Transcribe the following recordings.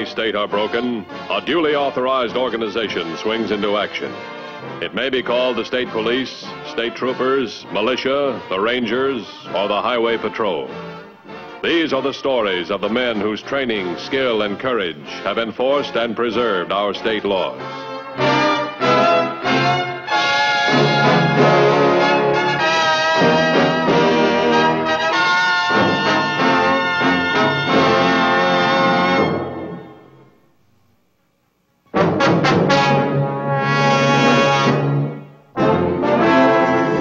any state are broken, a duly authorized organization swings into action. It may be called the state police, state troopers, militia, the rangers, or the highway patrol. These are the stories of the men whose training, skill, and courage have enforced and preserved our state laws.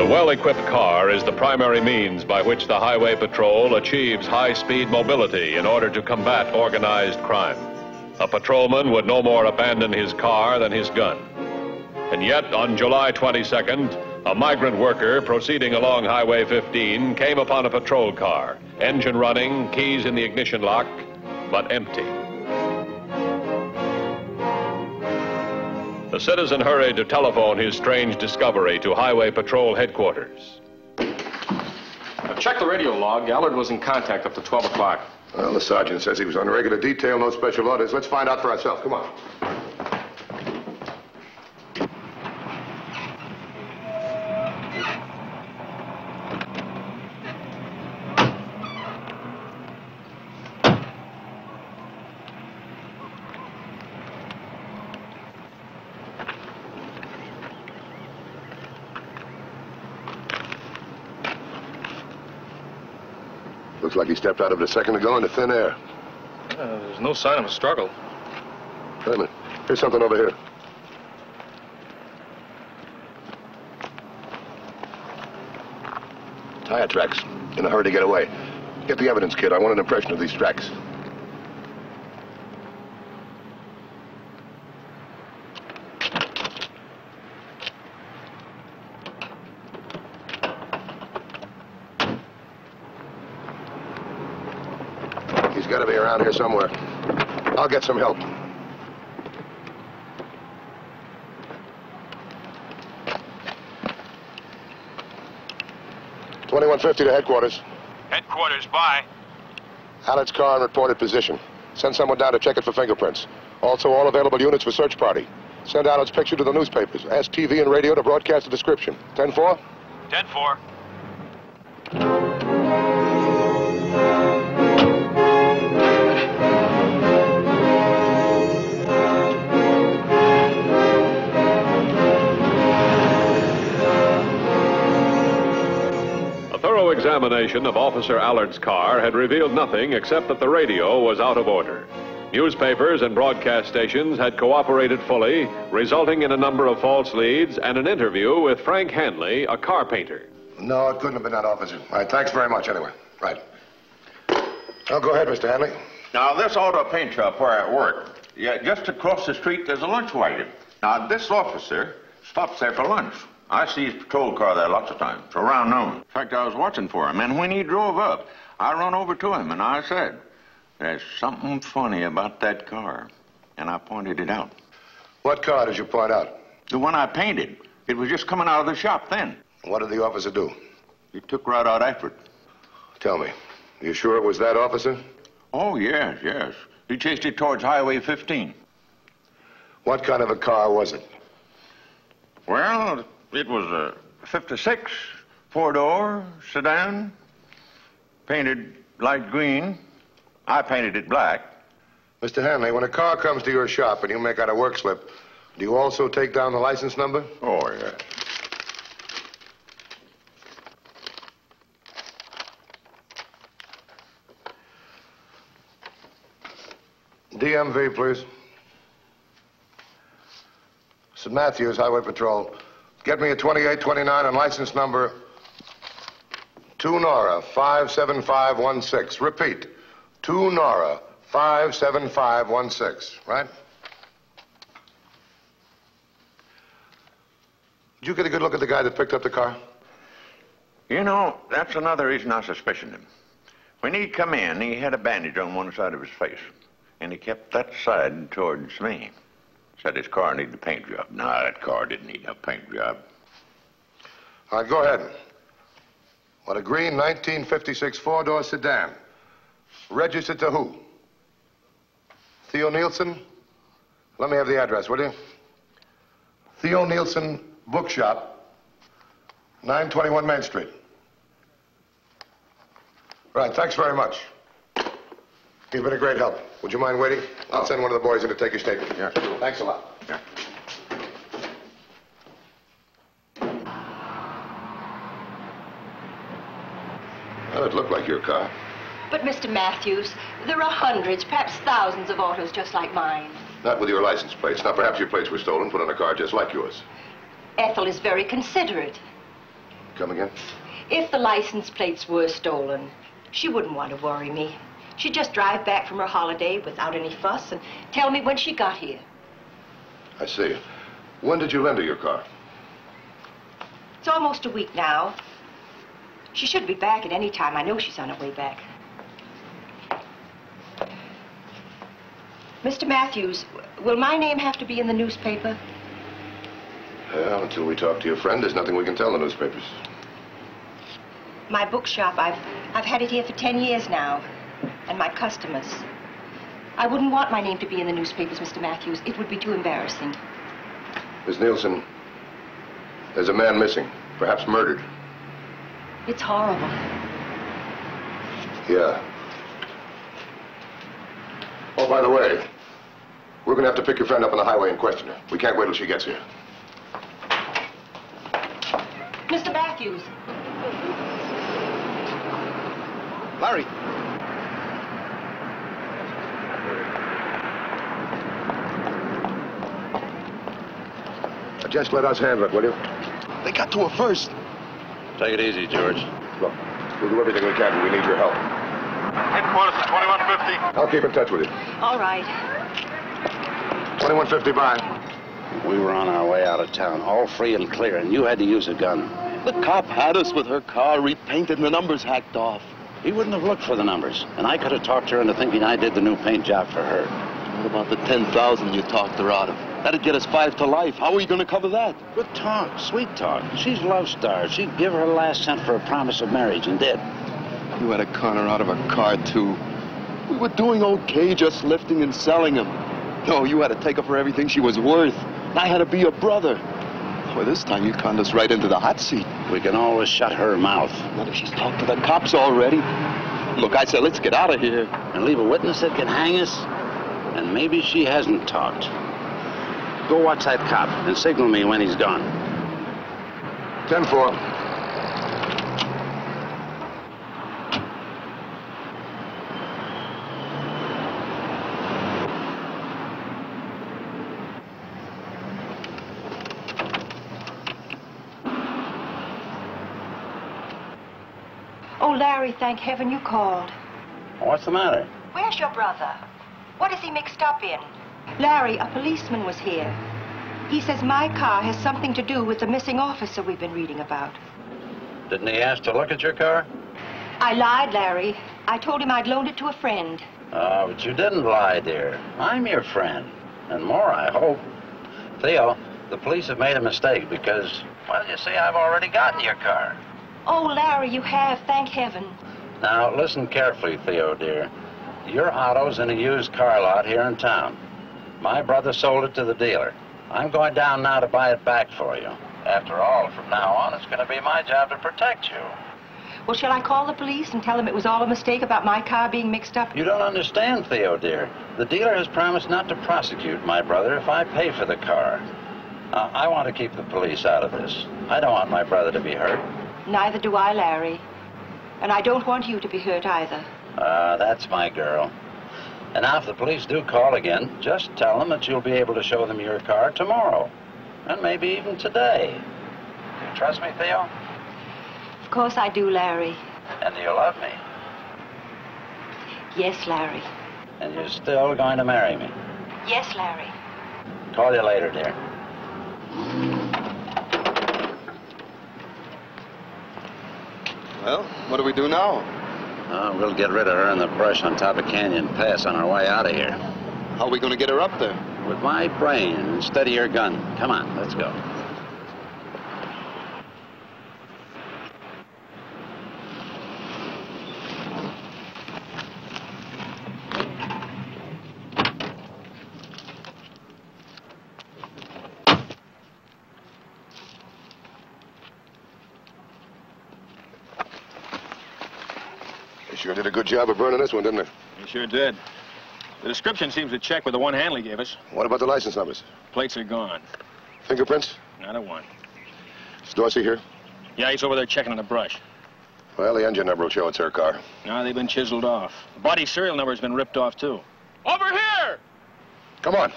Well-equipped car is the primary means by which the Highway Patrol achieves high-speed mobility in order to combat organized crime. A patrolman would no more abandon his car than his gun. And yet, on July 22nd, a migrant worker proceeding along Highway 15 came upon a patrol car, engine running, keys in the ignition lock, but empty. The citizen hurried to telephone his strange discovery to Highway Patrol headquarters. I've checked the radio log. Allard was in contact up to 12 o'clock. Well, the sergeant says he was on regular detail, no special orders. Let's find out for ourselves. Come on. Looks like he stepped out of it a second ago into thin air. There's no sign of a struggle. Wait a minute. Here's something over here. Tire tracks. In a hurry to get away. Get the evidence, kid. I want an impression of these tracks. He's got to be around here somewhere. I'll get some help. $21.50 to headquarters. Headquarters, bye. Allard's car in reported position. Send someone down to check it for fingerprints. Also, all available units for search party. Send Allard's picture to the newspapers. Ask TV and radio to broadcast a description. 10-4? 10-4. Examination of Officer Allard's car had revealed nothing except that the radio was out of order. Newspapers and broadcast stations had cooperated fully, resulting in a number of false leads and an interview with Frank Hanley, a car painter. No, it couldn't have been that, officer. All right, thanks very much anyway. Right. Now, go ahead, Mr. Hanley. Now, this auto paint shop where I work, yeah, just across the street, there's a lunch wagon. Now, this officer stops there for lunch. I see his patrol car there lots of times, around noon. In fact, I was watching for him, and when he drove up, I run over to him, and I said, "There's something funny about that car." And I pointed it out. What car did you point out? The one I painted. It was just coming out of the shop then. What did the officer do? He took right out after it. Tell me, you sure it was that officer? Oh, yes, yes. He chased it towards Highway 15. What kind of a car was it? Well, it was a 56, four-door sedan, painted light green. I painted it black. Mr. Hanley, when a car comes to your shop and you make out a work slip, do you also take down the license number? Oh, yeah. DMV, please. St. Matthews, Highway Patrol. Get me a 2829 and license number 2 Nora 57516. Repeat, 2 Nora 57516, right? Did you get a good look at the guy that picked up the car? You know, that's another reason I suspicioned him. When he come in, he had a bandage on one side of his face, and he kept that side towards me. Said his car needed a paint job. No, that car didn't need a paint job. All right, go ahead. What, a green 1956 four-door sedan. Registered to who? Theo Nielsen? Let me have the address, will you? Theo Nielsen Bookshop, 921 Main Street. Right, thanks very much. You've been a great help. Would you mind waiting? I'll send one of the boys in to take your statement. Yeah, sure. Thanks a lot. Yeah. Well, it looked like your car. But, Mr. Matthews, there are hundreds, perhaps thousands of autos just like mine. Not with your license plates. Now, perhaps your plates were stolen, put on a car just like yours. Ethel is very considerate. Come again? If the license plates were stolen, she wouldn't want to worry me. She'd just drive back from her holiday without any fuss and tell me when she got here. I see. When did you lend her your car? It's almost a week now. She should be back at any time. I know she's on her way back. Mr. Matthews, will my name have to be in the newspaper? Well, until we talk to your friend, there's nothing we can tell the newspapers. My bookshop, I've had it here for 10 years now. And my customers. I wouldn't want my name to be in the newspapers, Mr. Matthews. It would be too embarrassing. Miss Nielsen, there's a man missing, perhaps murdered. It's horrible. Yeah. Oh, by the way, we're going to have to pick your friend up on the highway and question her. We can't wait till she gets here. Mr. Matthews. Larry. Just let us handle it, will you? They got to her first. Take it easy, George. Look, we'll do everything we can, but we need your help. Headquarters at 2150. I'll keep in touch with you. All right. 2150, bye. We were on our way out of town, all free and clear, and you had to use a gun. The cop had us with her car repainted and the numbers hacked off. He wouldn't have looked for the numbers, and I could have talked her into thinking I did the new paint job for her. What about the 10,000 you talked her out of? That'd get us 5 to life. How are we going to cover that? Good talk, sweet talk. She's love starved. She'd give her last cent for a promise of marriage, and did. You had to con her out of a car, too. We were doing okay, just lifting and selling them. No, you had to take her for everything she was worth. And I had to be your brother. Well, this time you conned us right into the hot seat. We can always shut her mouth. Not if she's talked to the cops already. Look, I said, let's get out of here. And leave a witness that can hang us? And maybe she hasn't talked. Go watch that cop and signal me when he's gone. 10-4. Oh, Larry, thank heaven you called. What's the matter? Where's your brother? What is he mixed up in? Larry, a policeman was here. He says my car has something to do with the missing officer we've been reading about. Didn't he ask to look at your car? I lied, Larry. I told him I'd loaned it to a friend. But you didn't lie, dear. I'm your friend. And more, I hope. Theo, the police have made a mistake because, well, you see, I've already gotten your car. Oh, Larry, you have, thank heaven. Now, listen carefully, Theo, dear. Your auto's in a used car lot here in town. My brother sold it to the dealer. I'm going down now to buy it back for you. After all, from now on, it's going to be my job to protect you. Well, shall I call the police and tell them it was all a mistake about my car being mixed up? You don't understand, Theo, dear. The dealer has promised not to prosecute my brother if I pay for the car. I want to keep the police out of this. I don't want my brother to be hurt. Neither do I, Larry. And I don't want you to be hurt either. That's my girl. And now if the police do call again, just tell them that you'll be able to show them your car tomorrow. And maybe even today. You trust me, Theo? Of course I do, Larry. And do you love me? Yes, Larry. And you're still going to marry me? Yes, Larry. Call you later, dear. Well, what do we do now? We'll get rid of her in the brush on top of Canyon Pass on our way out of here. How are we going to get her up there? With my brain instead of your gun. Come on, let's go. sure did a good job of burning this one, didn't it? He sure did. The description seems to check with the one Hanley gave us. What about the license numbers? Plates are gone. Fingerprints? Not a one. Is Dorsey here? Yeah, he's over there checking in the brush. Well, the engine number will show it's her car. No, they've been chiseled off. The body serial number has been ripped off, too. Over here! Come on.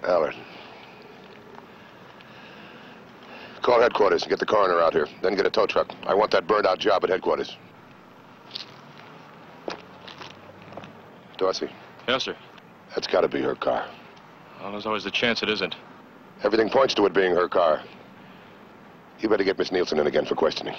Allard. Call headquarters and get the coroner out here. Then get a tow truck. I want that burned out job at headquarters. Dorsey, Yes, sir. that's got to be her car. Well, there's always the chance it isn't. Everything points to it being her car. You better get Miss Nielsen in again for questioning.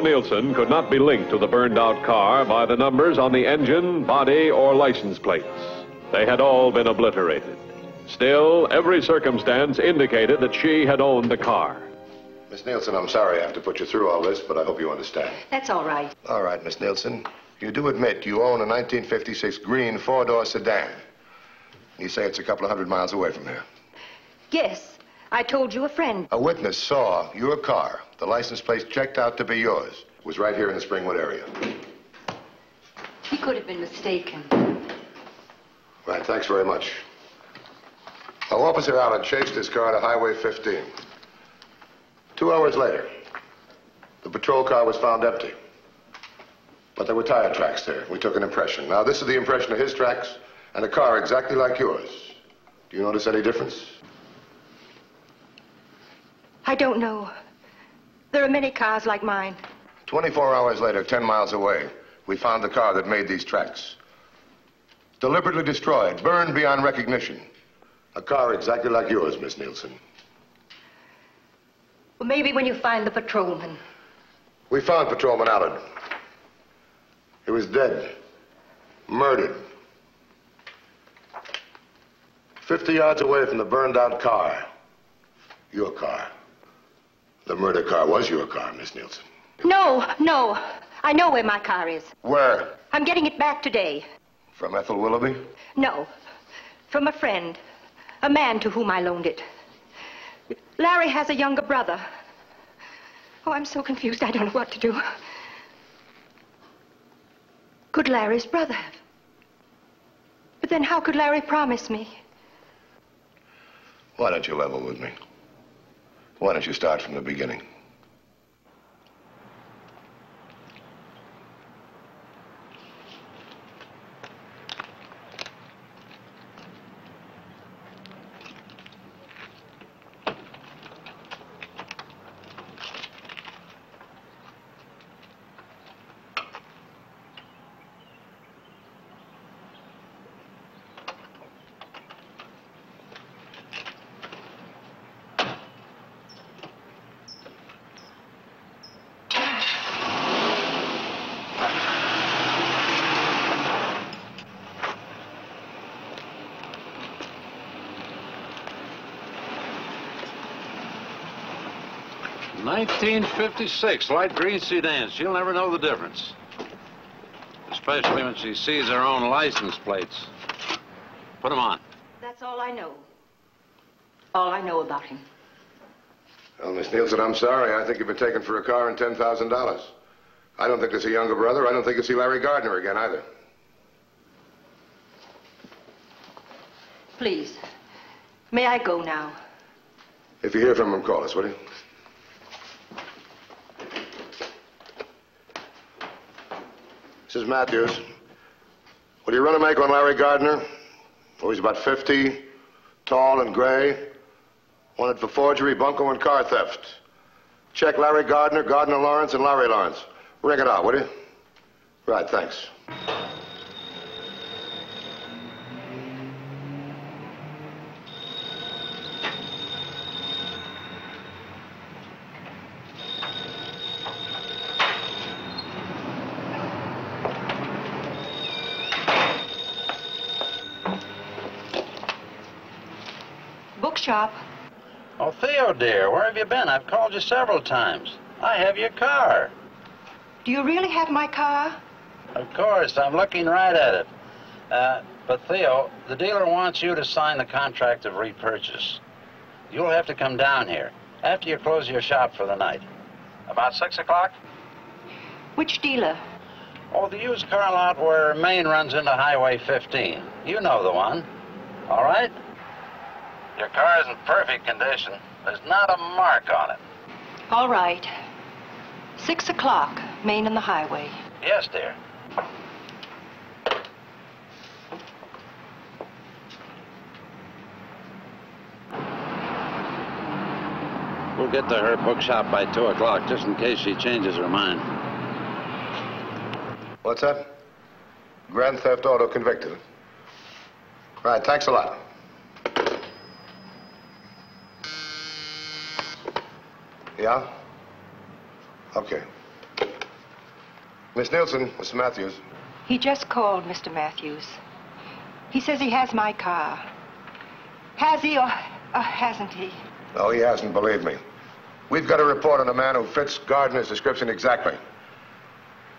Nielsen could not be linked to the burned-out car by the numbers on the engine, body, or license plates. They had all been obliterated. Still, every circumstance indicated that she had owned the car. Miss Nielsen, I'm sorry I have to put you through all this, but I hope you understand. That's all right. All right, Miss Nielsen. You do admit you own a 1956 green four-door sedan. You say it's a couple of 100 miles away from here. Yes. I told you a friend. A witness saw your car. The license plate checked out to be yours. It was right here in the Springwood area. He could have been mistaken. Right, thanks very much. Now, Officer Allen chased his car to Highway 15. 2 hours later, the patrol car was found empty. But there were tire tracks there. We took an impression. Now, this is the impression of his tracks and a car exactly like yours. Do you notice any difference? I don't know. There are many cars like mine. 24 hours later, 10 miles away, we found the car that made these tracks. Deliberately destroyed, burned beyond recognition. A car exactly like yours, Miss Nielsen. Well, maybe when you find the patrolman. We found Patrolman Allard. He was dead. Murdered. 50 yards away from the burned-out car. Your car. The murder car was your car, Miss Nielsen. No. I know where my car is. Where? I'm getting it back today. From Ethel Willoughby? No. From a friend. A man to whom I loaned it. Larry has a younger brother. Oh, I'm so confused. I don't know what to do. Could Larry's brother have? But then how could Larry promise me? Why don't you level with me? Why don't you start from the beginning? $19.56, light green sedan. She'll never know the difference. Especially when she sees her own license plates. Put them on. That's all I know. All I know about him. Well, Miss Nielsen, I'm sorry. I think you've been taken for a car and $10,000. I don't think it's a younger brother. I don't think you'll see Larry Gardner again, either. Please, may I go now? If you hear from him, call us, will you? This is Matthews. Will you run a make on Larry Gardner? Oh, he's about 50, tall and gray. Wanted for forgery, bunco, and car theft. Check Larry Gardner, Gardner Lawrence, and Larry Lawrence. Ring it out, will you? Right, thanks. bookshop. Oh, Theo, dear, where have you been? I've called you several times. I have your car. Do you really have my car? Of course, I'm looking right at it. But Theo, the dealer wants you to sign the contract of repurchase. You'll have to come down here after you close your shop for the night. About 6 o'clock? Which dealer? Oh, the used car lot where Maine runs into Highway 15. You know the one. All right? Your car is in perfect condition. There's not a mark on it. All right. 6 o'clock, Main and the highway. Yes, dear. We'll get to her bookshop by 2 o'clock, just in case she changes her mind. What's that? Grand theft auto convicted. Right, thanks a lot. Yeah? Okay. Miss Nielsen, Mr. Matthews. He just called, Mr. Matthews. He says he has my car. Has he or hasn't he? No, he hasn't, believe me. We've got a report on a man who fits Gardner's description exactly.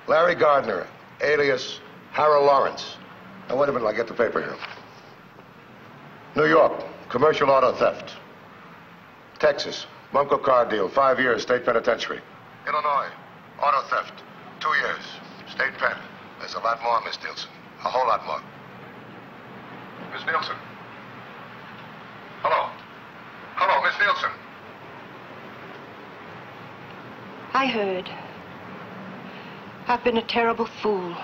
Larry Gardner, alias Harold Lawrence. Now, wait a minute, I'll get the paper here. New York, commercial auto theft. Texas, bunco car deal, 5 years, state penitentiary. Illinois, auto theft, 2 years, state pen. There's a lot more, Miss Nielsen. A whole lot more. Miss Nielsen. Hello. Hello, Miss Nielsen. I heard. I've been a terrible fool.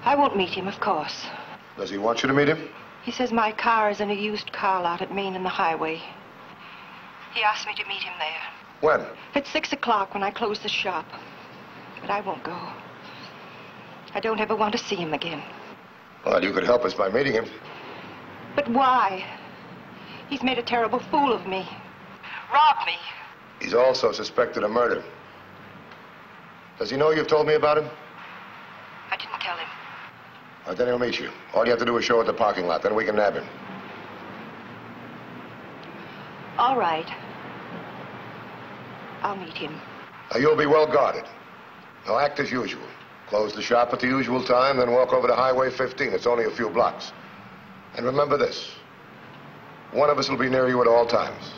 I won't meet him, of course. Does he want you to meet him? He says my car is in a used car lot at Main and the highway. He asked me to meet him there. When? At 6 o'clock when I close the shop. But I won't go. I don't ever want to see him again. Well, you could help us by meeting him. But why? He's made a terrible fool of me. Robbed me. He's also suspected of murder. Does he know you've told me about him? I didn't tell him. All right, then he'll meet you. All you have to do is show at the parking lot, then we can nab him. All right. I'll meet him. Now, you'll be well guarded. Now, act as usual. Close the shop at the usual time, then walk over to Highway 15. It's only a few blocks. And remember this. One of us will be near you at all times.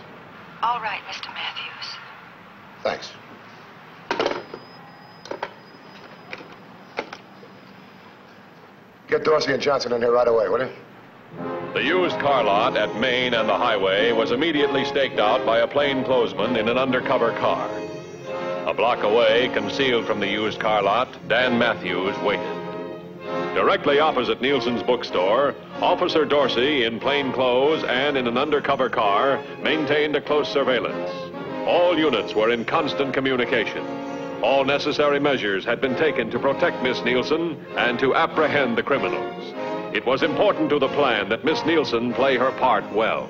All right, Mr. Matthews. Thanks. Get Dorsey and Johnson in here right away, will you? The used car lot at Main and the highway was immediately staked out by a plainclothesman in an undercover car. A block away, concealed from the used car lot, Dan Matthews waited. Directly opposite Nielsen's bookstore, Officer Dorsey, in plain clothes and in an undercover car, maintained a close surveillance. All units were in constant communication. All necessary measures had been taken to protect Miss Nielsen and to apprehend the criminals. It was important to the plan that Miss Nielsen play her part well.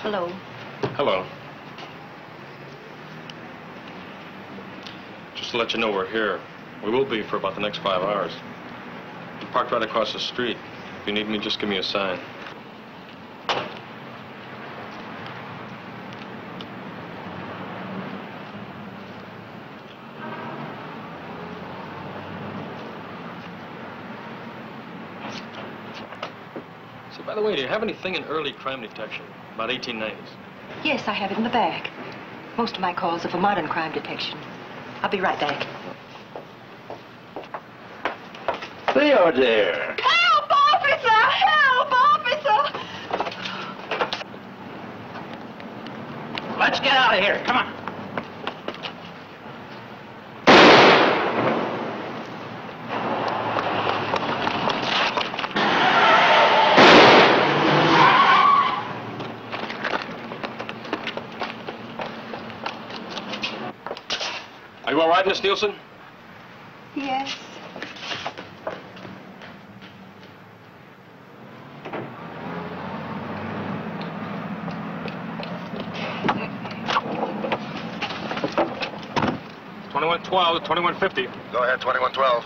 Hello. Hello. Just to let you know we're here. We will be for about the next 5 hours. I'm parked right across the street. If you need me, just give me a sign. Say, by the way, do you have anything in early crime detection? About 1890s? Yes, I have it in the bag. Most of my calls are for modern crime detection. I'll be right back. Theo, dear. Help, officer! Help, officer! Let's get out of here. Come on. you all right, Miss Nielsen? Yes. $21.12 to $21.50. Go ahead, 2112.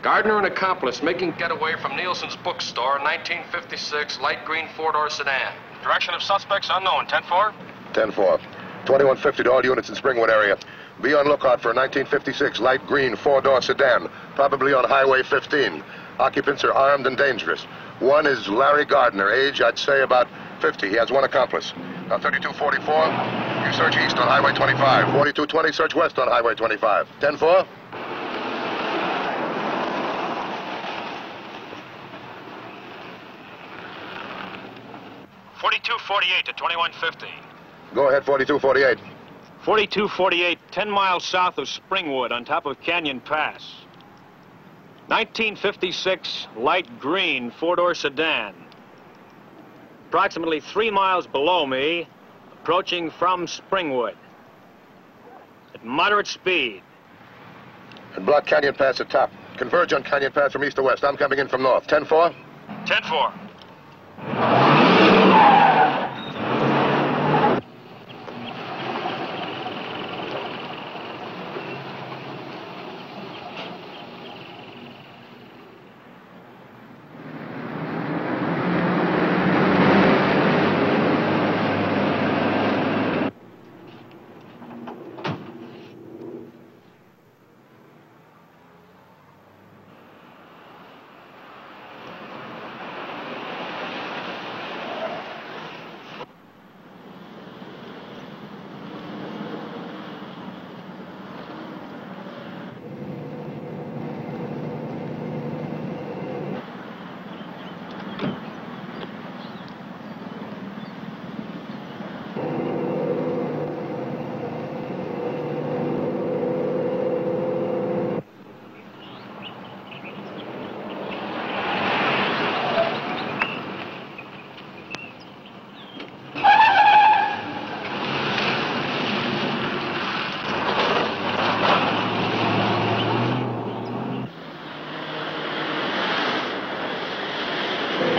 Gardner and accomplice making getaway from Nielsen's bookstore, 1956, light green four-door sedan. Direction of suspects unknown. 10-4? 10-4. 2150 to all units in Springwood area. Be on lookout for a 1956 light green four-door sedan, probably on Highway 15. Occupants are armed and dangerous. One is Larry Gardner, age, I'd say, about 50. He has one accomplice. Now, 3244, you search east on Highway 25. 4220, search west on Highway 25. 10-4? $42.48 to $21.50. Go ahead, 4248. 4248, 10 miles south of Springwood on top of Canyon Pass. 1956 light green four-door sedan. Approximately 3 miles below me, approaching from Springwood. At moderate speed. And block Canyon Pass at top. Converge on Canyon Pass from east to west. I'm coming in from north. 10-4? 10-4.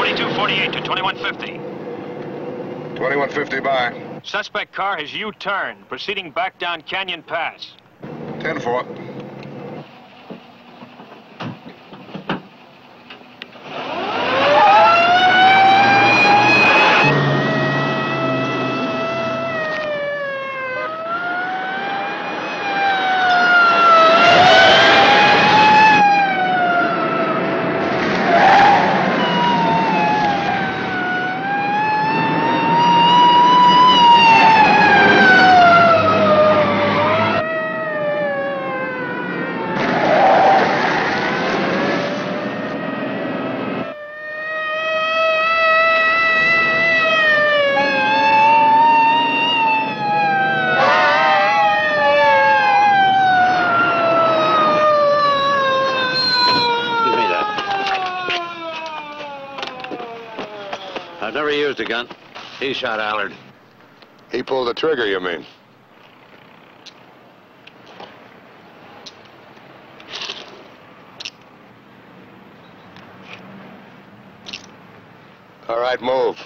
$42.48 to $21.50. 2150 by. Suspect car has U-turned, proceeding back down Canyon Pass. 10-4. I've never used a gun. He shot Allard. He pulled the trigger, you mean? All right, move.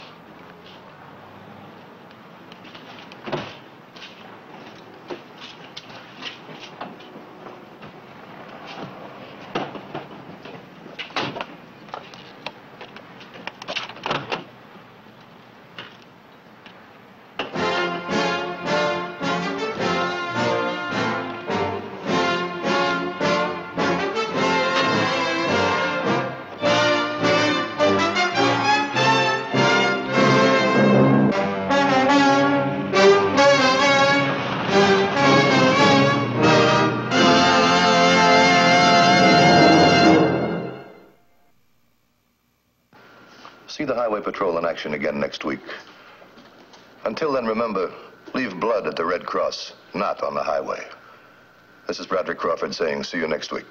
See the Highway Patrol in action again next week. Until then, remember, leave blood at the Red Cross, not on the highway. This is Bradley Crawford saying see you next week.